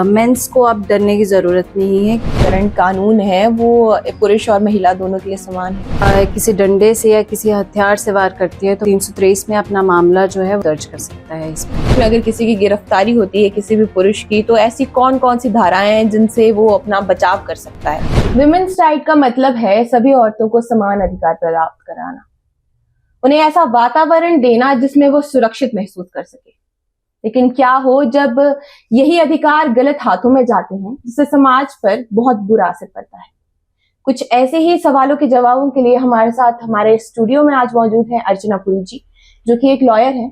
Mains को अब डरने की ज़रूरत नहीं है। करंट कानून है वो पुरुष और महिला दोनों के लिए समान है। किसी डंडे से या किसी हथियार से वार करती है तो 323 में अपना मामला जो है दर्ज कर सकता है। इसमें अगर किसी की गिरफ्तारी होती है किसी भी पुरुष की, तो ऐसी कौन कौन सी धाराएं हैं जिनसे वो अपना बचाव कर सकता है? विमेन्स राइट का मतलब है सभी औरतों को समान अधिकार प्राप्त कराना, उन्हें ऐसा वातावरण देना जिसमें वो सुरक्षित महसूस कर सके। लेकिन क्या हो जब यही अधिकार गलत हाथों में जाते हैं, जिससे समाज पर बहुत बुरा असर पड़ता है। कुछ ऐसे ही सवालों के जवाबों के लिए हमारे साथ हमारे स्टूडियो में आज मौजूद है अर्चना पुरी जी, जो कि एक लॉयर है।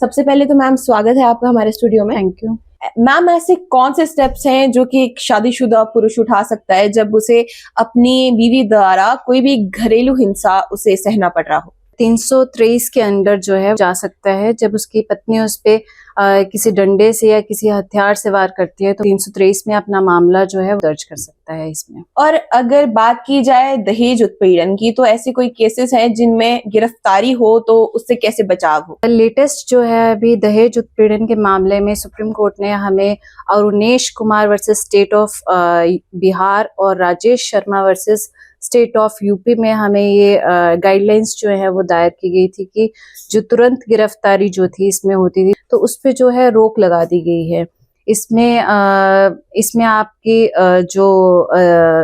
सबसे पहले तो मैम स्वागत है आपका हमारे स्टूडियो में। थैंक यू मैम, ऐसे कौन से स्टेप्स हैं जो कि एक शादीशुदा पुरुष उठा सकता है जब उसे अपनी बीवी द्वारा कोई भी घरेलू हिंसा उसे सहना पड़ रहा हो? 323 के अंडर जो है जा सकता है जब उसकी पत्नी उस पे किसी डंडे से या किसी हथियार से वार करती है तो 323 में अपना मामला जो है दर्ज कर सकता है इसमें। और अगर बात की जाए दहेज उत्पीड़न की, तो ऐसे कोई केसेस हैं जिनमें गिरफ्तारी हो तो उससे कैसे बचाव हो? लेटेस्ट जो है अभी दहेज उत्पीड़न के मामले में सुप्रीम कोर्ट ने हमें Arunesh Kumar versus state of Bihar और Rajesh Sharma versus state of UP में हमें ये गाइडलाइंस जो है वो दायर की गई थी कि जो तुरंत गिरफ्तारी जो थी इसमें होती थी तो उस पे जो है रोक लगा दी गई है। इसमें आपकी जो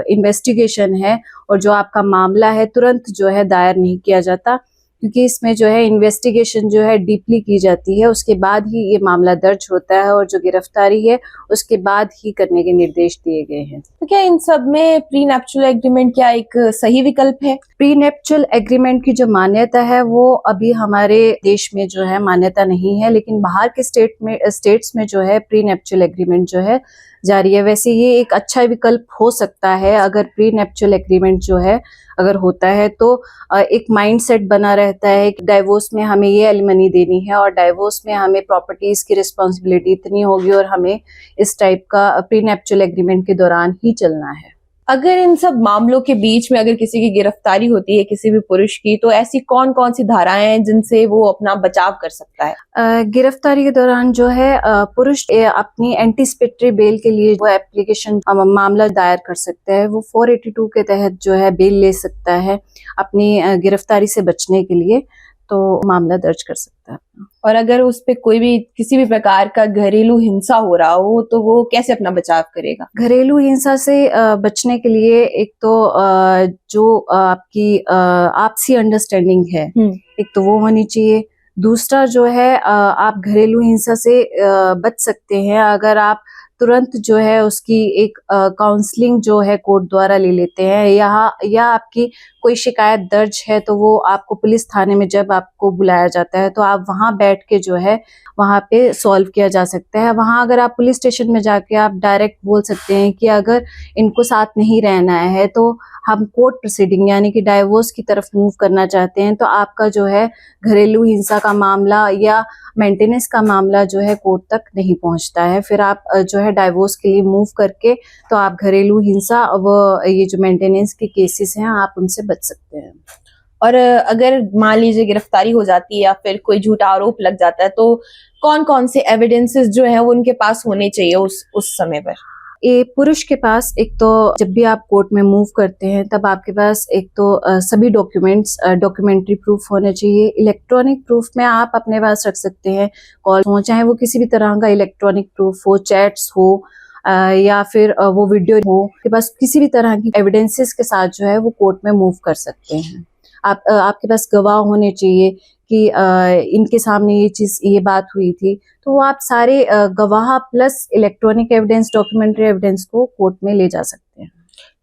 इन्वेस्टिगेशन है और जो आपका मामला है तुरंत जो है दायर नहीं किया जाता, क्योंकि इसमें जो है इन्वेस्टिगेशन जो है डीपली की जाती है, उसके बाद ही ये मामला दर्ज होता है और जो गिरफ्तारी है उसके बाद ही करने के निर्देश दिए गए हैं। तो क्या इन सब में प्री नैप्चुरल एग्रीमेंट क्या एक सही विकल्प है? प्री नैप्चुरल एग्रीमेंट की जो मान्यता है वो अभी हमारे देश में जो है मान्यता नहीं है, लेकिन बाहर के स्टेट्स में जो है प्री नैप्चुरल एग्रीमेंट जो है जारी है। वैसे ये एक अच्छा विकल्प हो सकता है अगर प्री नैप्चुरल एग्रीमेंट जो है अगर होता है तो एक माइंडसेट बना रहता है कि डाइवोर्स में हमें ये एलिमनी देनी है और डाइवोर्स में हमें प्रॉपर्टीज की रिस्पॉन्सिबिलिटी इतनी होगी और हमें इस टाइप का प्री नैप्चुरल एग्रीमेंट के दौरान ही चलना है। अगर इन सब मामलों के बीच में अगर किसी की गिरफ्तारी होती है किसी भी पुरुष की, तो ऐसी कौन कौन सी धाराएं हैं जिनसे वो अपना बचाव कर सकता है? गिरफ्तारी के दौरान जो है पुरुष अपनी एंटीसिपेटरी बेल के लिए वो एप्लीकेशन मामला दायर कर सकता है। वो 482 के तहत जो है बेल ले सकता है अपनी गिरफ्तारी से बचने के लिए, तो मामला दर्ज कर सकता है। और अगर उस पे कोई भी किसी भी प्रकार का घरेलू हिंसा हो रहा हो तो वो कैसे अपना बचाव करेगा? घरेलू हिंसा से बचने के लिए एक तो जो आपकी आपसी अंडरस्टैंडिंग है, एक तो वो होनी चाहिए। दूसरा जो है आप घरेलू हिंसा से बच सकते हैं अगर आप तुरंत जो है उसकी एक काउंसलिंग जो है कोर्ट द्वारा ले लेते हैं, या आपकी कोई शिकायत दर्ज है तो वो आपको पुलिस थाने में जब आपको बुलाया जाता है तो आप वहां बैठ के जो है वहां पे सॉल्व किया जा सकता है। वहां अगर आप पुलिस स्टेशन में जाके आप डायरेक्ट बोल सकते हैं कि अगर इनको साथ नहीं रहना है तो हम कोर्ट प्रोसीडिंग यानी कि डाइवोर्स की तरफ मूव करना चाहते हैं, तो आपका जो है घरेलू हिंसा का मामला या मेंटेनेंस का मामला जो है कोर्ट तक नहीं पहुंचता है। फिर आप जो है डाइवोर्स के लिए मूव करके तो आप घरेलू हिंसा व ये जो मेंटेनेंस के केसेस हैं आप उनसे बच सकते हैं। और अगर मान लीजिए गिरफ्तारी हो जाती है या फिर कोई झूठा आरोप लग जाता है, तो कौन कौन से एविडेंसेस जो है वो उनके पास होने चाहिए उस समय पर? ये पुरुष के पास एक तो जब भी आप कोर्ट में मूव करते हैं तब आपके पास एक तो सभी डॉक्यूमेंट्स डॉक्यूमेंट्री प्रूफ होने चाहिए। इलेक्ट्रॉनिक प्रूफ में आप अपने पास रख सकते हैं कॉल हो, चाहे वो किसी भी तरह का इलेक्ट्रॉनिक प्रूफ हो, चैट्स हो या फिर वो वीडियो हो, के पास किसी भी तरह की एविडेंसेस के साथ जो है वो कोर्ट में मूव कर सकते हैं। आपके पास गवाह होने चाहिए कि इनके सामने ये बात हुई थी, तो वो आप सारे गवाह plus electronic evidence, documentary evidence को कोर्ट में ले जा सकते हैं।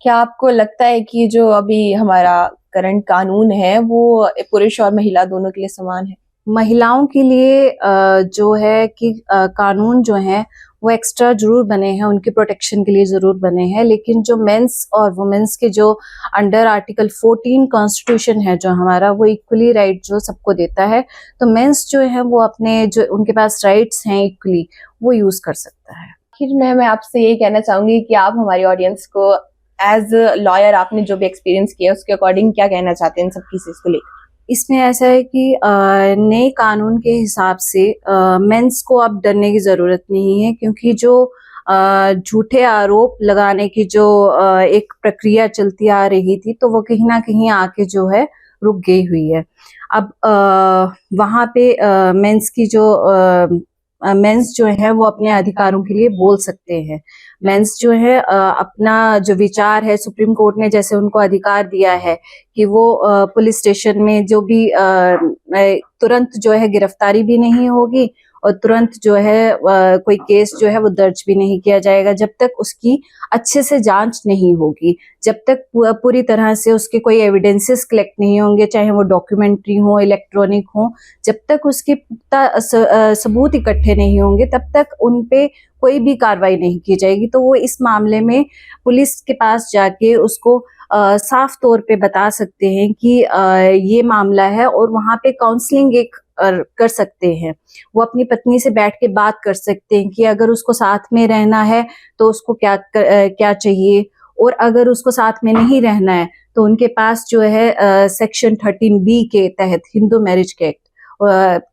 क्या आपको लगता है कि जो अभी हमारा करंट कानून है वो पुरुष और महिला दोनों के लिए समान है? महिलाओं के लिए जो है कि कानून जो है वो एक्स्ट्रा जरूर बने हैं, उनके प्रोटेक्शन के लिए जरूर बने हैं, लेकिन जो मेंस और वुमेन्स के जो अंडर आर्टिकल 14 कॉन्स्टिट्यूशन है जो हमारा, वो इक्वली राइट जो सबको देता है, तो मेंस जो है वो अपने जो उनके पास राइट्स हैं इक्वली वो यूज कर सकता है। आखिर मैं आपसे यही कहना चाहूंगी कि आप हमारी ऑडियंस को एज लॉयर आपने जो भी एक्सपीरियंस किया उसके अकॉर्डिंग क्या कहना चाहते हैं इन सब केसेस को लेकर? इसमें ऐसा है कि नए कानून के हिसाब से मेंस को अब डरने की जरूरत नहीं है, क्योंकि जो झूठे आरोप लगाने की जो एक प्रक्रिया चलती आ रही थी, तो वो कहीं ना कहीं आके जो है रुक गई हुई है। अब वहाँ पे मेंस जो है वो अपने अधिकारों के लिए बोल सकते हैं। मेंस जो है अपना जो विचार है, सुप्रीम कोर्ट ने जैसे उनको अधिकार दिया है कि वो पुलिस स्टेशन में जो भी तुरंत जो है गिरफ्तारी भी नहीं होगी और तुरंत जो है कोई केस जो है वो दर्ज भी नहीं किया जाएगा जब तक उसकी अच्छे से जांच नहीं होगी, जब तक पूरी तरह से उसके कोई एविडेंसेस कलेक्ट नहीं होंगे, चाहे वो डॉक्यूमेंट्री हो, इलेक्ट्रॉनिक हो, जब तक उसके पुख्ता सबूत इकट्ठे नहीं होंगे तब तक उन पे कोई भी कार्रवाई नहीं की जाएगी। तो वो इस मामले में पुलिस के पास जाके उसको साफ तौर पे बता सकते हैं कि ये मामला है और वहाँ पे काउंसलिंग एक कर सकते हैं। वो अपनी पत्नी से बैठ के बात कर सकते हैं कि अगर उसको साथ में रहना है तो उसको क्या चाहिए, और अगर उसको साथ में नहीं रहना है तो उनके पास जो है सेक्शन 13B के तहत, हिंदू मैरिज के एक्ट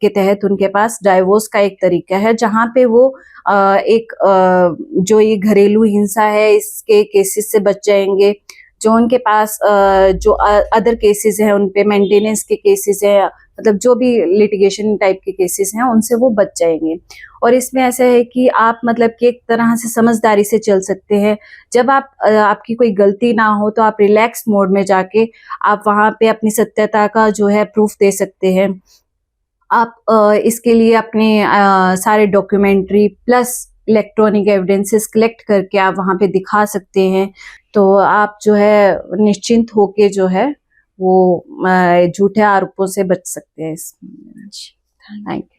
के तहत उनके पास डाइवोर्स का एक तरीका है, जहाँ पे वो जो ये घरेलू हिंसा है इसके केसेस से बच जाएंगे। जो उनके पास जो अदर केसेस हैं, उन पे मेंटेनेंस के केसेस हैं, मतलब जो भी लिटिगेशन टाइप के केसेस हैं उनसे वो बच जाएंगे। और इसमें ऐसा है कि आप मतलब कि एक तरह से समझदारी से चल सकते हैं। जब आपकी कोई गलती ना हो तो आप रिलैक्स मोड में जाके आप वहाँ पे अपनी सत्यता का जो है प्रूफ दे सकते हैं। आप इसके लिए अपने सारे documentary plus electronic evidences collect करके आप वहाँ पे दिखा सकते हैं। तो आप जो है निश्चिंत होके जो है वो झूठे आरोपों से बच सकते हैं इस मामले में। Thank you.